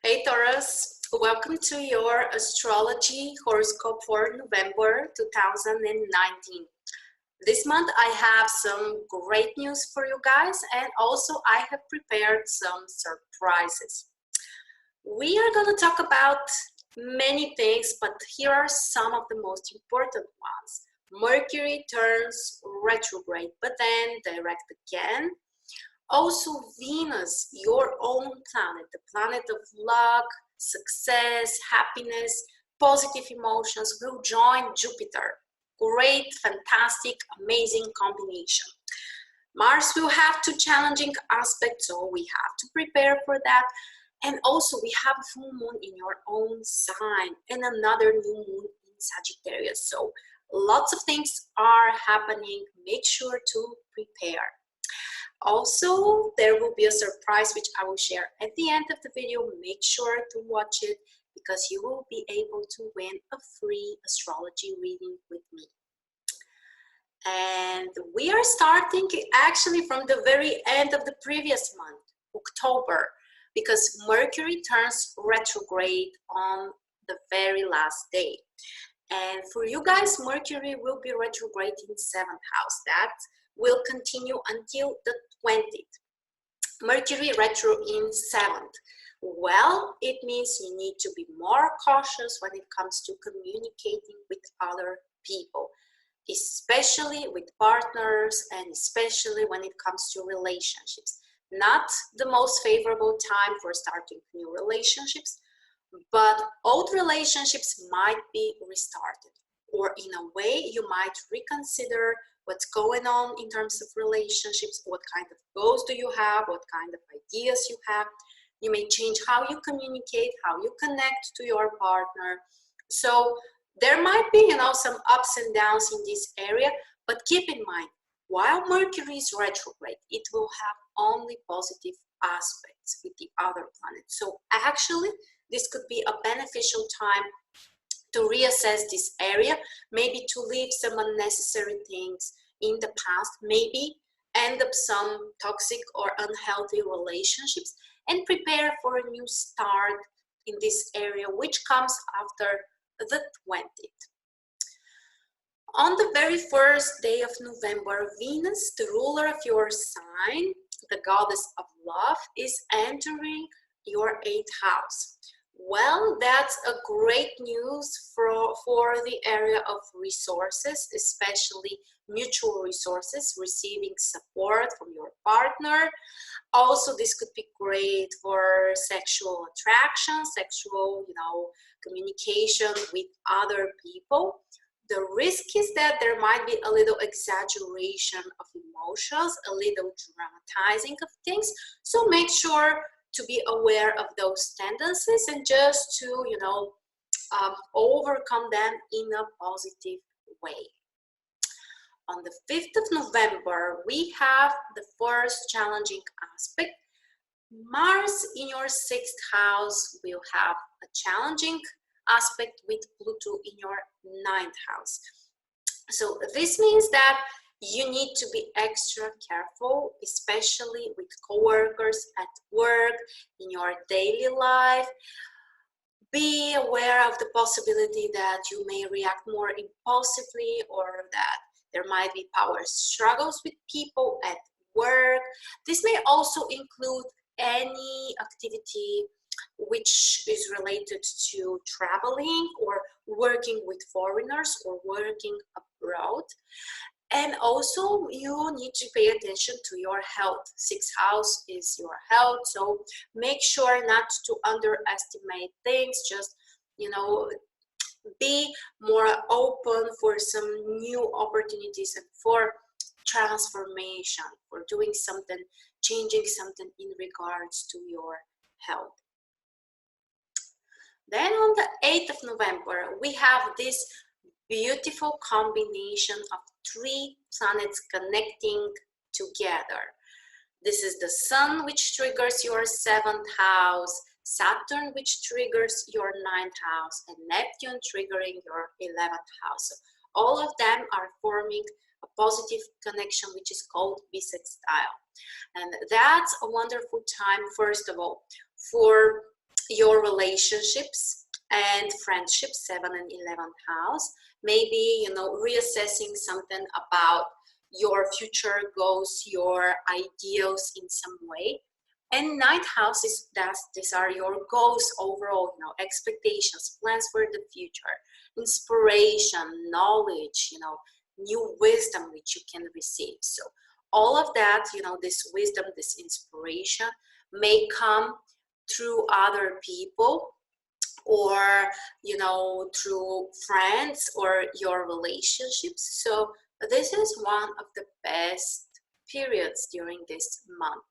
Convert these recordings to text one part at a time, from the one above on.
Hey Taurus, welcome to your astrology horoscope for November 2019. This month I have some great news for you guys, and also I have prepared some surprises. We are going to talk about many things, but here are some of the most important ones. Mercury turns retrograde, but then direct again. Also, Venus, your own planet, the planet of luck, success, happiness, positive emotions, will join Jupiter. Great, fantastic, amazing combination. Mars will have two challenging aspects, so we have to prepare for that. And also, we have a full moon in your own sign and another new moon in Sagittarius. So, lots of things are happening. Make sure to prepare. Also, there will be a surprise which I will share at the end of the video. Make sure to watch it because you will be able to win a free astrology reading with me. And we are starting actually from the very end of the previous month, October, because Mercury turns retrograde on the very last day. And for you guys, Mercury will be retrograde in 7th house. That will continue until the 20th. Mercury retro in 7th. Well, it means you need to be more cautious when it comes to communicating with other people, especially with partners and especially when it comes to relationships. Not the most favorable time for starting new relationships, but old relationships might be restarted, or in a way you might reconsider what's going on in terms of relationships, what kind of goals do you have, what kind of ideas you have. You may change how you communicate, how you connect to your partner. So there might be, some ups and downs in this area, but keep in mind, while Mercury is retrograde, it will have only positive aspects with the other planets. So actually, this could be a beneficial time to reassess this area, maybe to leave some unnecessary things in the past, maybe end up some toxic or unhealthy relationships, and prepare for a new start in this area, which comes after the 20th. On the very first day of November, Venus, the ruler of your sign, the goddess of love, is entering your 8th house. Well, that's a great news for the area of resources, especially mutual resources, receiving support from your partner. Also, this could be great for sexual attraction, sexual, communication with other people. The risk is that there might be a little exaggeration of emotions, a little dramatizing of things. So make sure to be aware of those tendencies and just to, overcome them in a positive way. On the 5th of November, we have the first challenging aspect. Mars in your 6th house will have a challenging aspect with Pluto in your 9th house. So this means that you need to be extra careful, especially with coworkers at work, in your daily life. Be aware of the possibility that you may react more impulsively, or that there might be power struggles with people at work. This may also include any activity which is related to traveling or working with foreigners or working abroad. And also, you need to pay attention to your health. 6th house is your health, so make sure not to underestimate things. Just, be more open for some new opportunities and for transformation, for doing something, changing something in regards to your health. Then on the 8th of November, we have this beautiful combination of 3 planets connecting together. This is the Sun, which triggers your 7th house, Saturn, which triggers your 9th house, and Neptune triggering your 11th house. So all of them are forming a positive connection, which is called bisextile. And that's a wonderful time, first of all, for your relationships and friendships, 7th and 11th house. Maybe, you know, reassessing something about your future goals, your ideals in some way. And 9th house is that these are your goals overall, you know, expectations, plans for the future, inspiration, knowledge, you know, new wisdom which you can receive. So all of that, you know, this wisdom, this inspiration may come through other people, or, you know, through friends or your relationships. So this is one of the best periods during this month.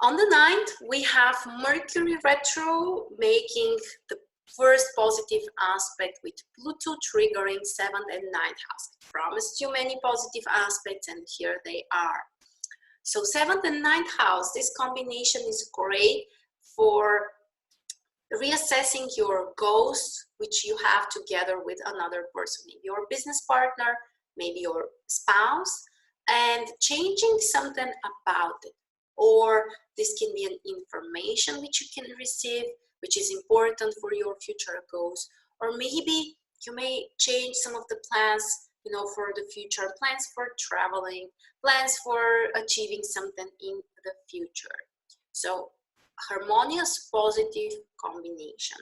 On the 9th, we have Mercury retro making the first positive aspect with Pluto triggering 7th and 9th house. I promised you many positive aspects, and here they are. So 7th and 9th house, this combination is great for reassessing your goals which you have together with another person, maybe your business partner, maybe your spouse, and changing something about it. Or this can be an information which you can receive, which is important for your future goals. Or maybe you may change some of the plans, you know, for the future, plans for traveling, plans for achieving something in the future. So harmonious, positive combination.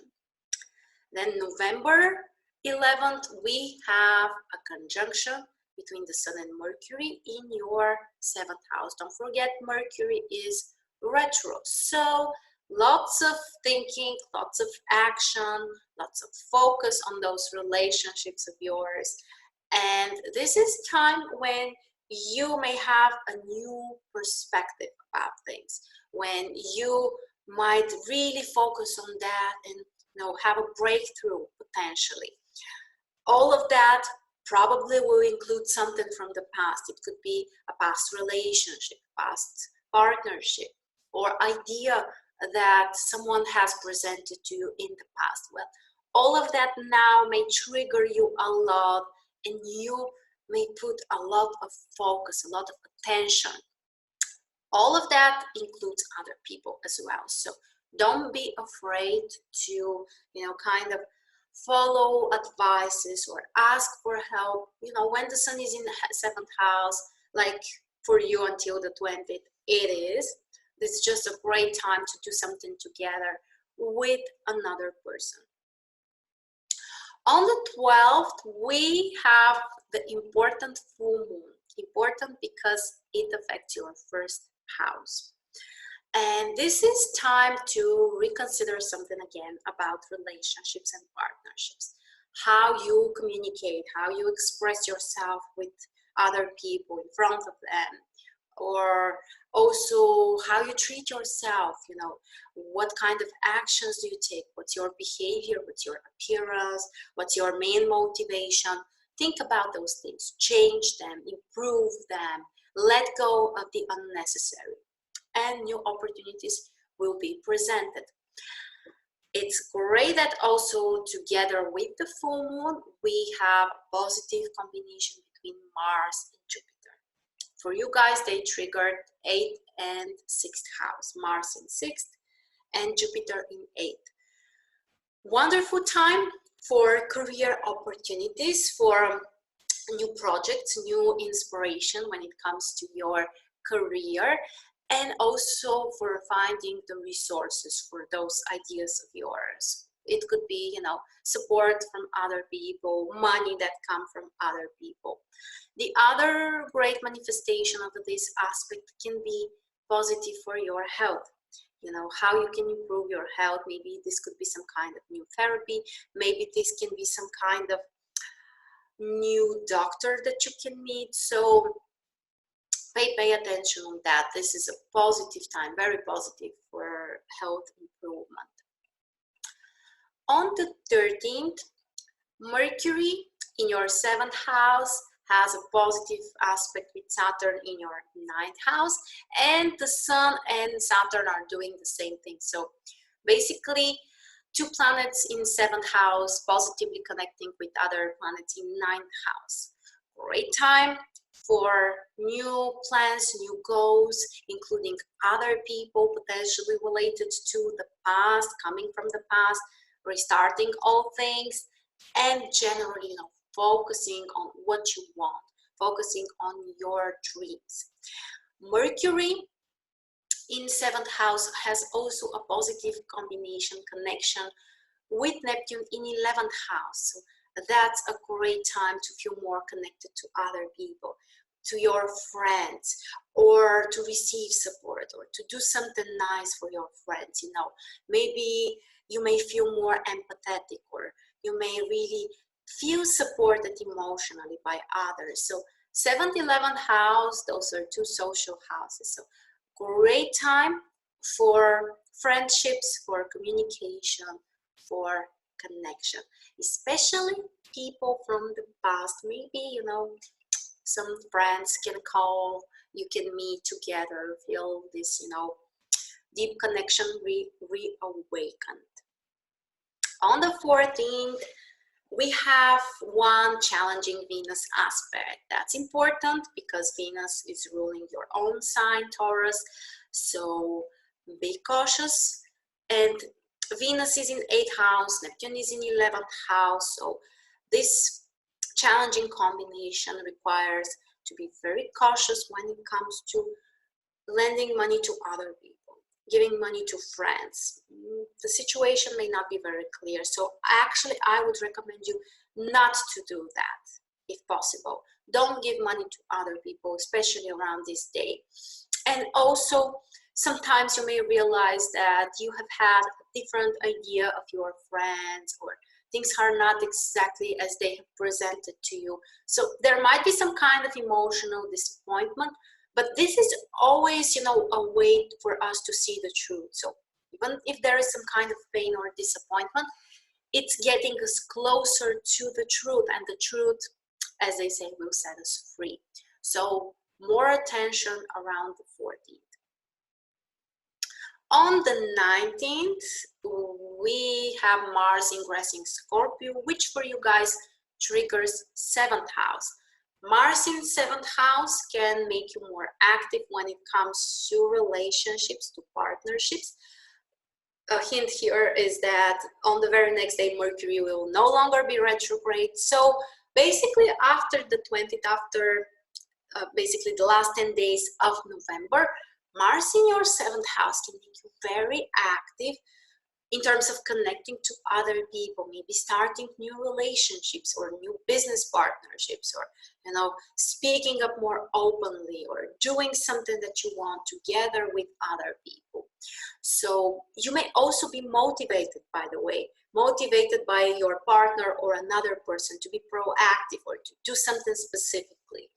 Then November 11th, we have a conjunction between the Sun and Mercury in your 7th house. Don't forget, Mercury is retro. So lots of thinking, lots of action, lots of focus on those relationships of yours. And this is time when you may have a new perspective about things, when you might really focus on that and, you know, have a breakthrough potentially. All of that probably will include something from the past. It could be a past relationship, past partnership, or idea that someone has presented to you in the past. Well, all of that now may trigger you a lot, and you may put a lot of focus, a lot of attention. All of that includes other people as well. So don't be afraid to, you know, kind of follow advices or ask for help. You know, when the Sun is in the 7th house, like for you until the 20th, it is. It's just a great time to do something together with another person. On the 12th, we have the important full moon. Important because it affects your first house. And this is time to reconsider something again about relationships and partnerships. How you communicate, how you express yourself with other people in front of them, or also how you treat yourself, you know, what kind of actions do you take, what's your behavior, what's your appearance, what's your main motivation. Think about those things, change them, improve them, let go of the unnecessary, and new opportunities will be presented. It's great that also together with the full moon, we have a positive combination between Mars and Jupiter. For you guys, they triggered 8th and 6th house, Mars in 6th and Jupiter in 8th. Wonderful time for career opportunities, for new projects, new inspiration when it comes to your career, and also for finding the resources for those ideas of yours. It could be, you know, support from other people, money that come from other people. The other great manifestation of this aspect can be positive for your health. You know, how you can improve your health. Maybe this could be some kind of new therapy. Maybe this can be some kind of new doctor that you can meet. So pay attention on that. This is a positive time, very positive for health improvement. On the 13th, Mercury in your 7th house has a positive aspect with Saturn in your 9th house, and the Sun and Saturn are doing the same thing. So basically, two planets in 7th house positively connecting with other planets in 9th house. Great time for new plans, new goals, including other people potentially related to the past, coming from the past, restarting all things, and generally, you know, focusing on what you want, focusing on your dreams. Mercury in 7th house has also a positive combination connection with Neptune in 11th house. So that's a great time to feel more connected to other people, to your friends, or to receive support, or to do something nice for your friends. You know, maybe you may feel more empathetic, or you may really feel supported emotionally by others. So 7th, 11th house, those are two social houses. So great time for friendships, for communication, for connection, especially people from the past. Maybe, you know, some friends can call, you can meet together, feel this, you know, deep connection reawakened. On the 14th, we have one challenging Venus aspect. That's important because Venus is ruling your own sign, Taurus. So be cautious. And Venus is in 8th house, Neptune is in 11th house. So this challenging combination requires to be very cautious when it comes to lending money to other people, giving money to friends. The situation may not be very clear. So actually, I would recommend you not to do that if possible. Don't give money to other people, especially around this day. And also, sometimes you may realize that you have had a different idea of your friends, or things are not exactly as they have presented to you. So there might be some kind of emotional disappointment, but this is always, you know, a way for us to see the truth. So even if there is some kind of pain or disappointment, it's getting us closer to the truth, and the truth, as they say, will set us free. So more attention around the 14th. On the 19th, we have Mars ingressing Scorpio, which for you guys triggers 7th house. Mars in 7th house can make you more active when it comes to relationships, to partnerships. A hint here is that on the very next day, Mercury will no longer be retrograde. So basically after the 20th, after basically the last 10 days of November, Mars in your 7th house can make you very active in terms of connecting to other people, maybe starting new relationships or new business partnerships, or, you know, speaking up more openly, or doing something that you want together with other people. So you may also be motivated, by the way, motivated by your partner or another person to be proactive or to do something specifically.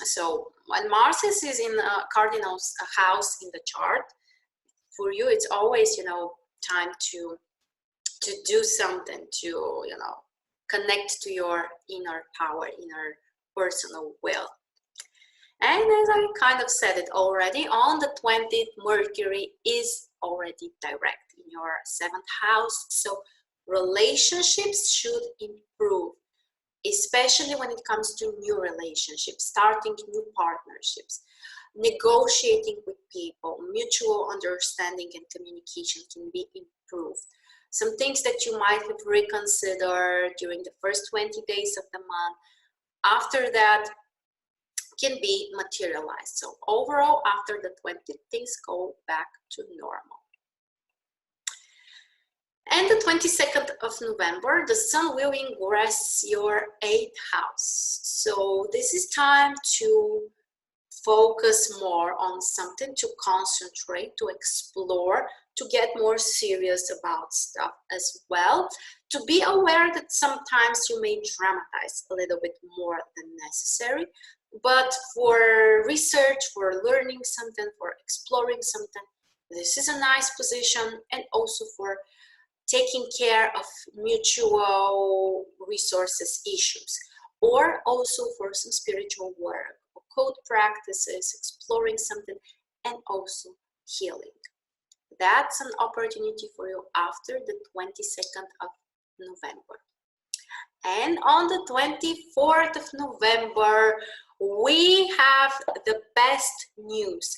So when Mars is in a cardinal house in the chart, for you, it's always, you know, time to do something, to, you know, connect to your inner power, inner personal will. And as I kind of said it already, on the 20th, Mercury is already direct in your 7th house. So relationships should improve, especially when it comes to new relationships, starting new partnerships, negotiating with people, mutual understanding and communication can be improved. Some things that you might have reconsidered during the first 20 days of the month, after that can be materialized. So overall, after the 20th, things go back to normal. And the 22nd of November, the Sun will ingress your 8th house. So this is time to focus more on something, to concentrate, to explore, to get more serious about stuff as well, to be aware that sometimes you may dramatize a little bit more than necessary, but for research, for learning something, for exploring something, this is a nice position, and also for taking care of mutual resources issues, or also for some spiritual work, occult practices, exploring something, and also healing. That's an opportunity for you after the 22nd of November. And on the 24th of November, We have the best news.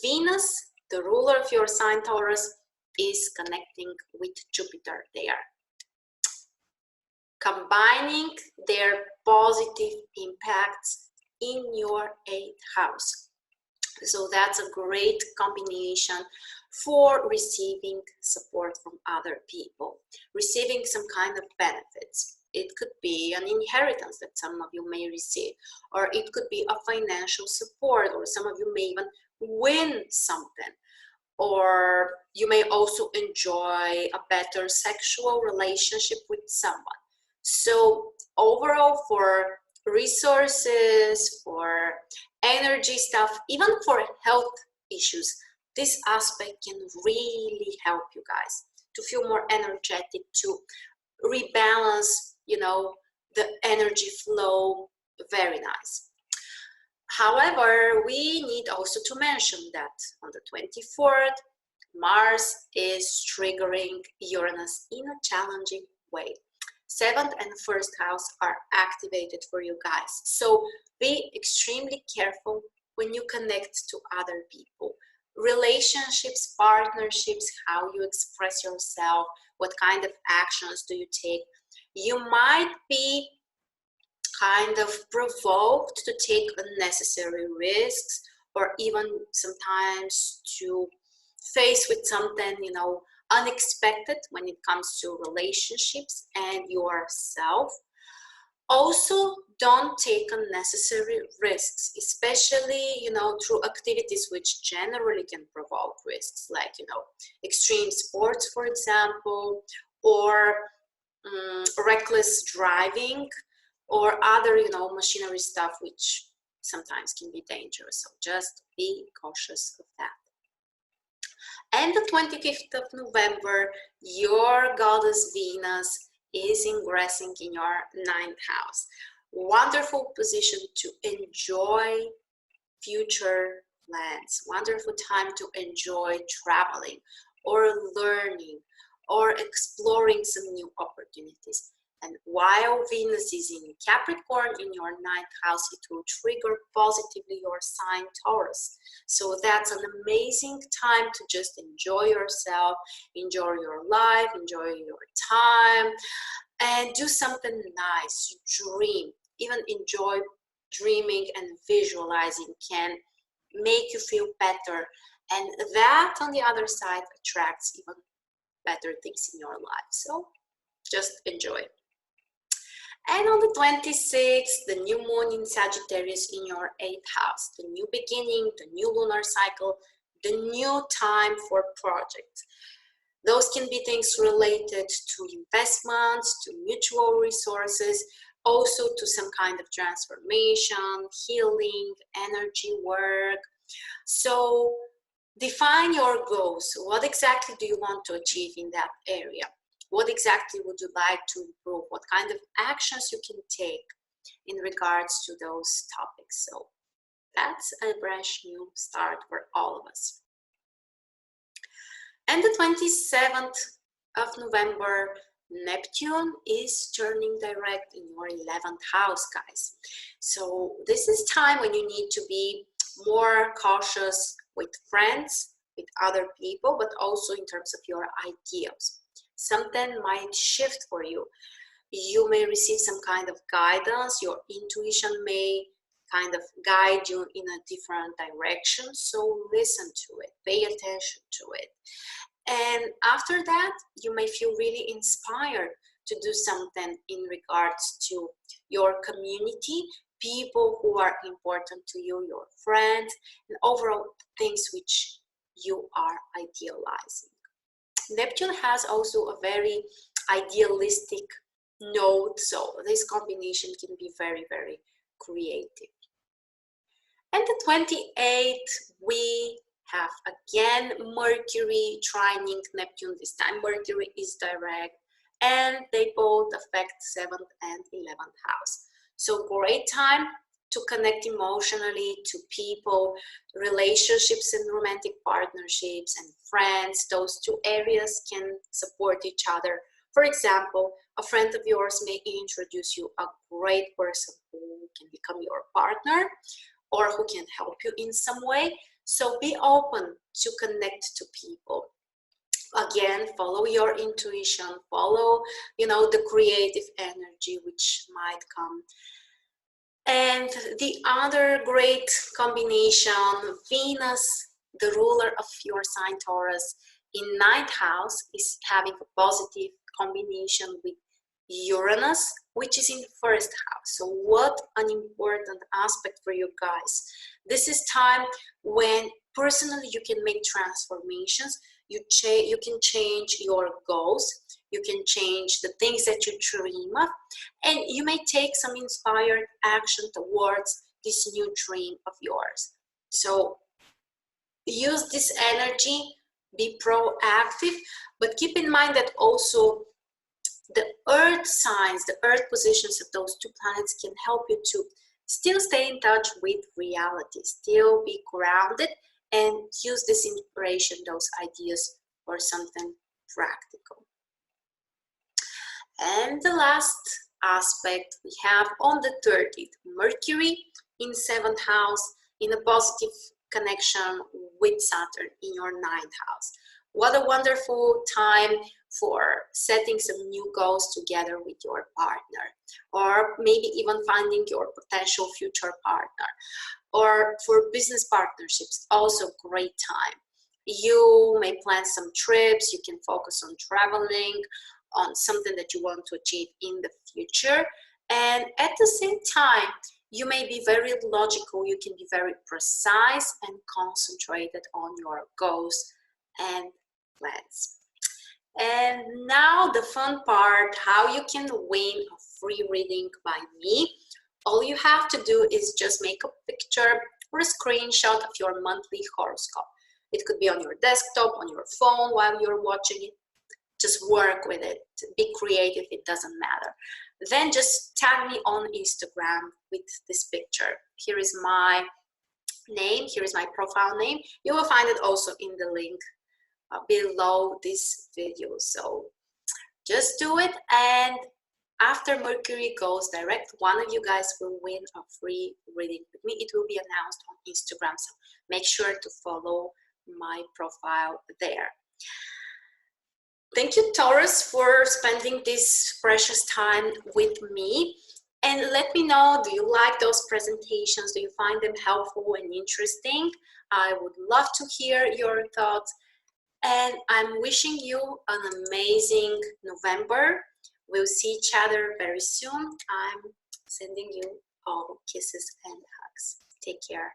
Venus, the ruler of your sign Taurus, is connecting with Jupiter there, combining their positive impacts in your 8th house. So that's a great combination for receiving support from other people, receiving some kind of benefits. It could be an inheritance that some of you may receive, or it could be a financial support, or some of you may even win something, or you may also enjoy a better sexual relationship with someone. So overall, for resources, for energy stuff, even for health issues, this aspect can really help you guys to feel more energetic, to rebalance, you know, the energy flow. Very nice. However, we need also to mention that on the 24th, Mars is triggering Uranus in a challenging way. 7th and 1st house are activated for you guys. So be extremely careful when you connect to other people. Relationships, partnerships, how you express yourself, what kind of actions do you take. You might be kind of provoked to take unnecessary risks, or even sometimes to face with something, you know, unexpected when it comes to relationships and yourself. Also, don't take unnecessary risks, especially, you know, through activities which generally can provoke risks, like, you know, extreme sports, for example, or reckless driving, or other, you know, machinery stuff which sometimes can be dangerous. So just be cautious of that. And the 25th of November, your goddess Venus is ingressing in your 9th house. Wonderful position to enjoy future plans. Wonderful time to enjoy traveling or learning or exploring some new opportunities. And while Venus is in Capricorn in your 9th house, it will trigger positively your sign Taurus. So that's an amazing time to just enjoy yourself, enjoy your life, enjoy your time, and do something nice. Dream. Even enjoy dreaming and visualizing can make you feel better. And that, on the other side, attracts even better things in your life. So just enjoy. And on the 26th, the new moon in Sagittarius in your 8th house, the new beginning, the new lunar cycle, the new time for projects. Those can be things related to investments, to mutual resources, also to some kind of transformation, healing, energy work. So define your goals. What exactly do you want to achieve in that area? What exactly would you like to improve? What kind of actions you can take in regards to those topics? So that's a fresh new start for all of us. And the 27th of November, Neptune is turning direct in your 11th house, guys. So this is time when you need to be more cautious with friends, with other people, but also in terms of your ideals. Something might shift for you. You may receive some kind of guidance. Your intuition may kind of guide you in a different direction. So listen to it, pay attention to it. And after that, you may feel really inspired to do something in regards to your community, people who are important to you, your friends, and overall things which you are idealizing. Neptune has also a very idealistic note, so this combination can be very, very creative. And the 28th, we have again Mercury trining Neptune. This time Mercury is direct, and they both affect 7th and 11th house. So great time to connect emotionally to people, relationships and romantic partnerships and friends. Those two areas can support each other. For example, a friend of yours may introduce you a great person who can become your partner or who can help you in some way. So be open to connect to people. Again, follow your intuition, follow, the creative energy which might come. And the other great combination, Venus, the ruler of your sign Taurus, in ninth house is having a positive combination with Uranus, which is in the first house. So what an important aspect for you guys. This is time when personally you can make transformations. You can change your goals. You can change the things that you dream of, and you may take some inspired action towards this new dream of yours. So use this energy, be proactive, but keep in mind that also the earth signs, the earth positions of those two planets can help you to still stay in touch with reality, still be grounded, and use this inspiration, those ideas for something practical. And the last aspect we have on the 30th, Mercury in 7th house in a positive connection with Saturn in your 9th house. What a wonderful time for setting some new goals together with your partner, or maybe even finding your potential future partner, or for business partnerships, also great time. You may plan some trips, you can focus on traveling, on something that you want to achieve in the future. And at the same time, you may be very logical, you can be very precise and concentrated on your goals and plans. And now the fun part, how you can win a free reading by me. All you have to do is just make a picture or a screenshot of your monthly horoscope. It could be on your desktop, on your phone while you're watching it. Just work with it, be creative, it doesn't matter. Then just tag me on Instagram with this picture. Here is my name, here is my profile name. You will find it also in the link below this video. So just do it, and after Mercury goes direct, one of you guys will win a free reading with me. It will be announced on Instagram, so make sure to follow my profile there. Thank you, Taurus, for spending this precious time with me. And let me know, do you like those presentations? Do you find them helpful and interesting? I would love to hear your thoughts. And I'm wishing you an amazing November. We'll see each other very soon. I'm sending you all kisses and hugs. Take care.